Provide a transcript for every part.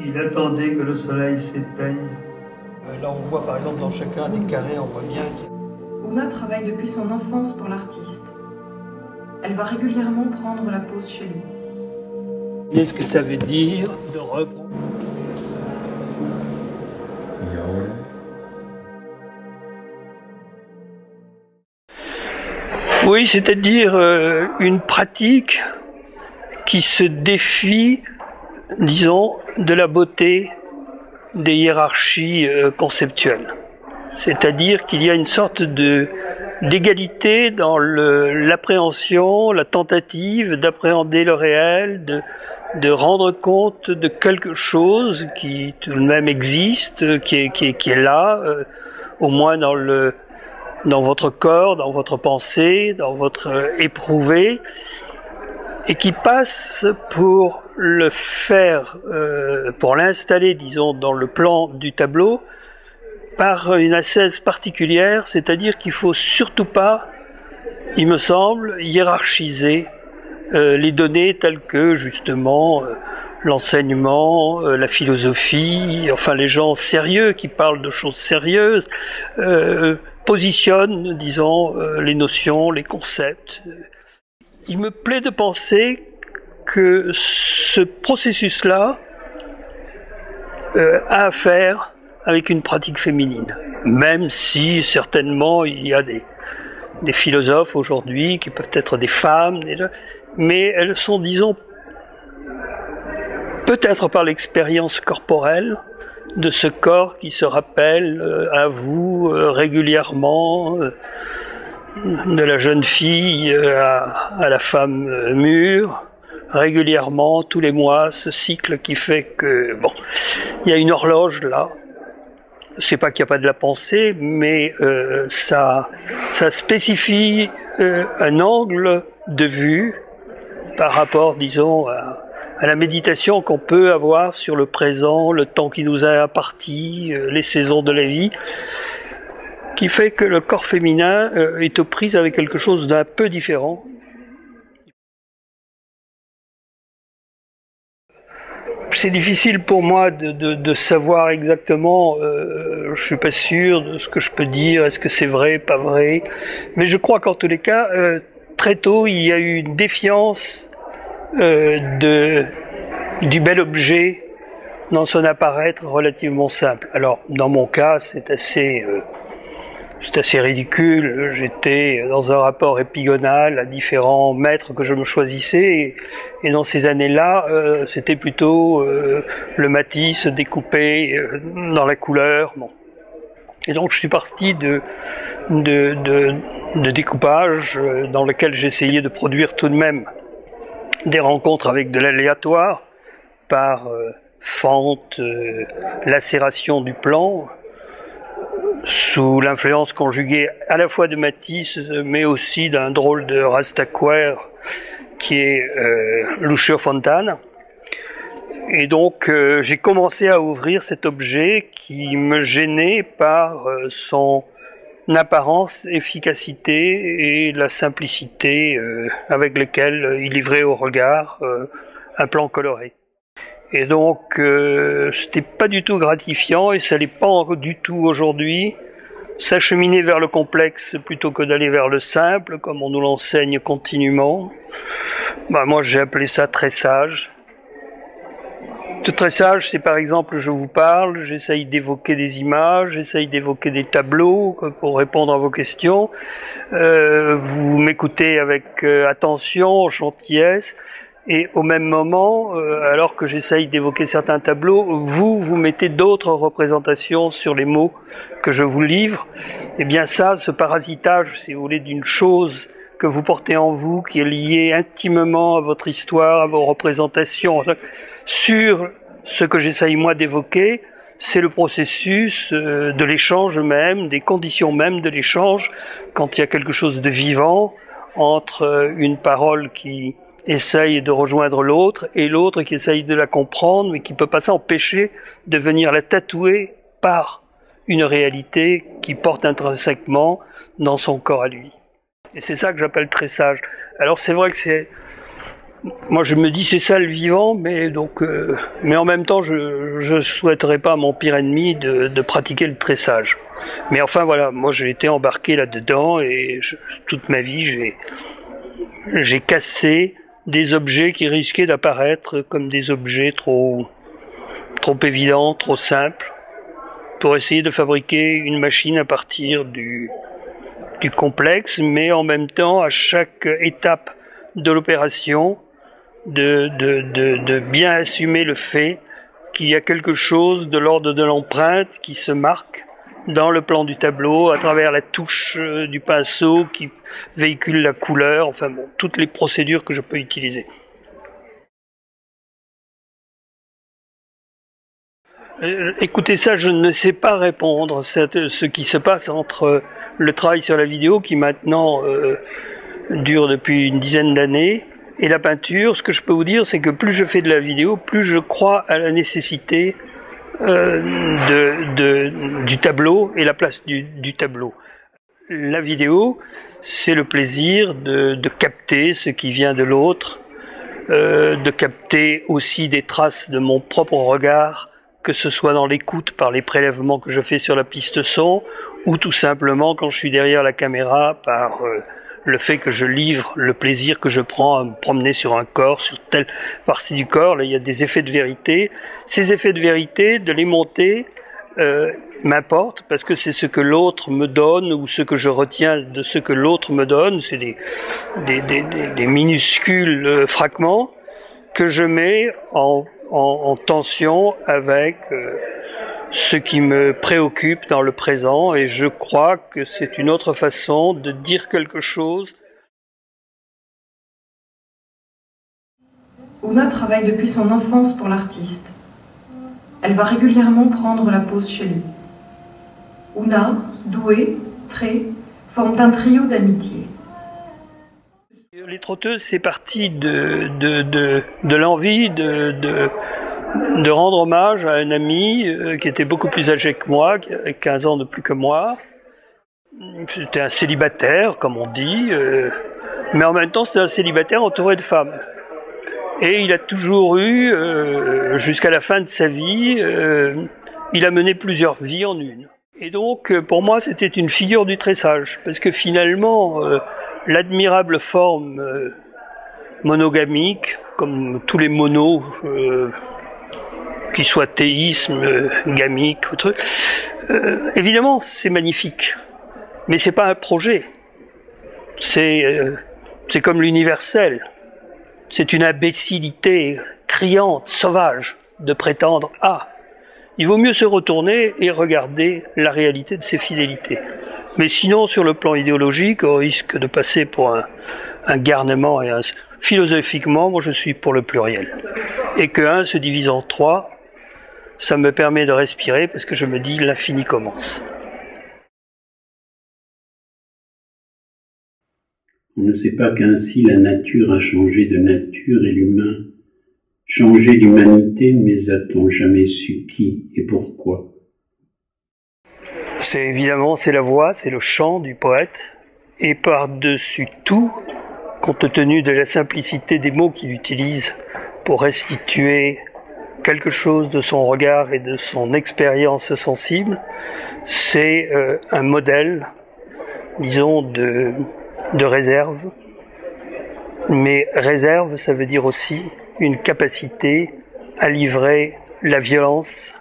Il attendait que le soleil s'éteigne. Là, on voit par exemple dans chacun des carrés, on voit bien Oona travaille depuis son enfance pour l'artiste. Elle va régulièrement prendre la pause chez lui. Qu'est-ce que ça veut dire de reprendre? Oui, c'est-à-dire une pratique qui se défie, disons, de la beauté des hiérarchies conceptuelles. C'est-à-dire qu'il y a une sorte d'égalité dans l'appréhension, la tentative d'appréhender le réel, de rendre compte de quelque chose qui tout de même existe, qui est là, au moins dans votre corps, dans votre pensée, dans votre éprouvé, et qui passe pour le faire, pour l'installer, disons, dans le plan du tableau, par une ascèse particulière, c'est-à-dire qu'il faut surtout pas, il me semble, hiérarchiser les données telles que, justement, l'enseignement, la philosophie, enfin les gens sérieux qui parlent de choses sérieuses, positionnent, disons, les notions, les concepts. Il me plaît de penser que ce processus-là a à faire avec une pratique féminine, même si certainement il y a des philosophes aujourd'hui qui peuvent être des femmes, mais elles sont, disons, peut-être par l'expérience corporelle de ce corps qui se rappelle à vous régulièrement, de la jeune fille à la femme mûre, régulièrement, tous les mois, ce cycle qui fait que, bon, il y a une horloge là. C'est pas qu'il n'y a pas de la pensée, mais ça spécifie un angle de vue par rapport, disons, à la méditation qu'on peut avoir sur le présent, le temps qui nous est imparti, les saisons de la vie, qui fait que le corps féminin est aux prises avec quelque chose d'un peu différent. C'est difficile pour moi de savoir exactement, je suis pas sûr de ce que je peux dire, est-ce que c'est vrai, pas vrai, mais je crois qu'en tous les cas, très tôt, il y a eu une défiance du bel objet dans son apparaître relativement simple. Alors, dans mon cas, c'est assez ridicule. J'étais dans un rapport épigonal à différents maîtres que je me choisissais, et dans ces années-là, c'était plutôt le Matisse découpé dans la couleur. Bon. Et donc je suis parti de découpage dans lequel j'essayais de produire tout de même des rencontres avec de l'aléatoire par fente, lacération du plan, sous l'influence conjuguée à la fois de Matisse, mais aussi d'un drôle de Rastaquouère qui est Lucio Fontana. Et donc j'ai commencé à ouvrir cet objet qui me gênait par son apparence, efficacité et la simplicité avec lesquelles il livrait au regard un plan coloré. Et donc c'était pas du tout gratifiant, et ça l'est pas du tout aujourd'hui. S'acheminer vers le complexe plutôt que d'aller vers le simple, comme on nous l'enseigne continuellement, moi j'ai appelé ça tressage. Ce tressage, c'est par exemple, je vous parle, j'essaye d'évoquer des images, j'essaye d'évoquer des tableaux pour répondre à vos questions. Vous m'écoutez avec attention, gentillesse, et au même moment, alors que j'essaye d'évoquer certains tableaux, vous mettez d'autres représentations sur les mots que je vous livre. Et bien ça, ce parasitage, si vous voulez, d'une chose que vous portez en vous, qui est liée intimement à votre histoire, à vos représentations, sur ce que j'essaye moi d'évoquer, c'est le processus de l'échange même, des conditions même de l'échange, quand il y a quelque chose de vivant entre une parole qui essaye de rejoindre l'autre et l'autre qui essaye de la comprendre, mais qui ne peut pas s'empêcher de venir la tatouer par une réalité qui porte intrinsèquement dans son corps à lui. Et c'est ça que j'appelle tressage. Alors c'est vrai que moi je me dis c'est ça le vivant, mais donc, mais en même temps je souhaiterais pas à mon pire ennemi de pratiquer le tressage. Mais enfin voilà, moi j'ai été embarqué là-dedans et toute ma vie j'ai cassé des objets qui risquaient d'apparaître comme des objets trop évidents, trop simples, pour essayer de fabriquer une machine à partir du complexe, mais en même temps à chaque étape de l'opération de bien assumer le fait qu'il y a quelque chose de l'ordre de l'empreinte qui se marque dans le plan du tableau à travers la touche du pinceau qui véhicule la couleur, enfin bon, toutes les procédures que je peux utiliser. Écoutez, ça, je ne sais pas répondre. Ce qui se passe entre le travail sur la vidéo, qui maintenant dure depuis une dizaine d'années, et la peinture, ce que je peux vous dire, c'est que plus je fais de la vidéo, plus je crois à la nécessité du tableau et la place du tableau. La vidéo, c'est le plaisir de capter ce qui vient de l'autre, de capter aussi des traces de mon propre regard, que ce soit dans l'écoute par les prélèvements que je fais sur la piste son, ou tout simplement quand je suis derrière la caméra par le fait que je livre le plaisir que je prends à me promener sur un corps, sur telle partie du corps. Là, il y a des effets de vérité. Ces effets de vérité, de les monter, m'importe, parce que c'est ce que l'autre me donne, ou ce que je retiens de ce que l'autre me donne. C'est des minuscules fragments que je mets en tension avec ce qui me préoccupe dans le présent, et je crois que c'est une autre façon de dire quelque chose. Ouna travaille depuis son enfance pour l'artiste. Elle va régulièrement prendre la pose chez lui. Ouna, Doué, Tré forment un trio d'amitié. Les trotteuses, c'est parti de l'envie de rendre hommage à un ami qui était beaucoup plus âgé que moi, qui avait 15 ans de plus que moi. C'était un célibataire, comme on dit, mais en même temps c'était un célibataire entouré de femmes. Et il a toujours eu, jusqu'à la fin de sa vie, il a mené plusieurs vies en une. Et donc, pour moi, c'était une figure du tressage, parce que finalement, l'admirable forme monogamique, comme tous les monos, qui soient théisme, gamique, ou truc, évidemment, c'est magnifique, mais c'est pas un projet. C'est comme l'universel. C'est une imbécilité criante, sauvage, de prétendre « Ah !» Il vaut mieux se retourner et regarder la réalité de ses fidélités. Mais sinon, sur le plan idéologique, on risque de passer pour un garnement. Philosophiquement, moi je suis pour le pluriel. Et que 1 se divise en 3, ça me permet de respirer parce que je me dis l'infini commence. On ne sait pas qu'ainsi la nature a changé de nature et l'humain changé d'humanité, mais a-t-on jamais su qui et pourquoi? C'est évidemment, c'est la voix, c'est le chant du poète, et par-dessus tout, compte tenu de la simplicité des mots qu'il utilise pour restituer quelque chose de son regard et de son expérience sensible, c'est un modèle, disons, de réserve. Mais réserve, ça veut dire aussi une capacité à livrer la violence,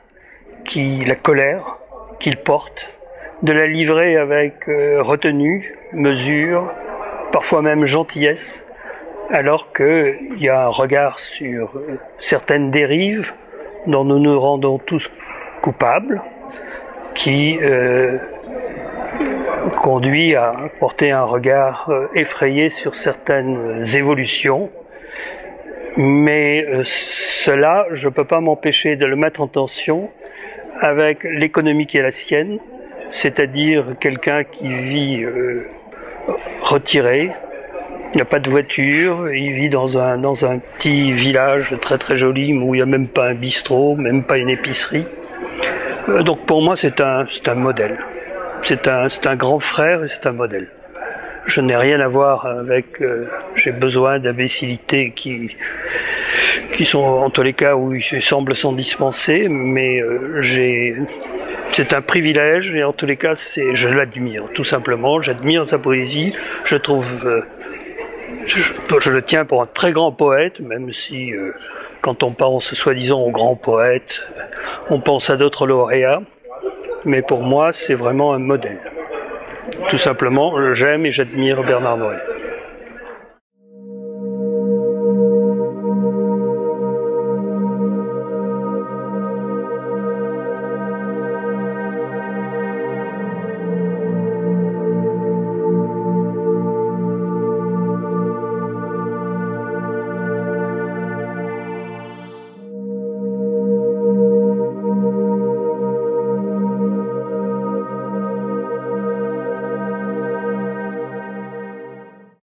la colère qu'il porte, de la livrer avec retenue, mesure, parfois même gentillesse, alors qu'il y a un regard sur certaines dérives dont nous nous rendons tous coupables, qui conduit à porter un regard effrayé sur certaines évolutions. Mais cela, je ne peux pas m'empêcher de le mettre en tension avec l'économie qui est la sienne, c'est-à-dire quelqu'un qui vit retiré, il n'a pas de voiture, il vit dans un petit village très très joli où il n'y a même pas un bistrot, même pas une épicerie. Donc pour moi c'est un modèle, c'est un grand frère et c'est un modèle. Je n'ai rien à voir avec j'ai besoin d'imbécilités qui sont en tous les cas où il semble s'en dispenser, mais c'est un privilège et en tous les cas je l'admire tout simplement. J'admire sa poésie. Je trouve je le tiens pour un très grand poète, même si quand on pense soi-disant aux grands poètes, on pense à d'autres lauréats. Mais pour moi, c'est vraiment un modèle. Tout simplement, j'aime et j'admire Bernard Noël.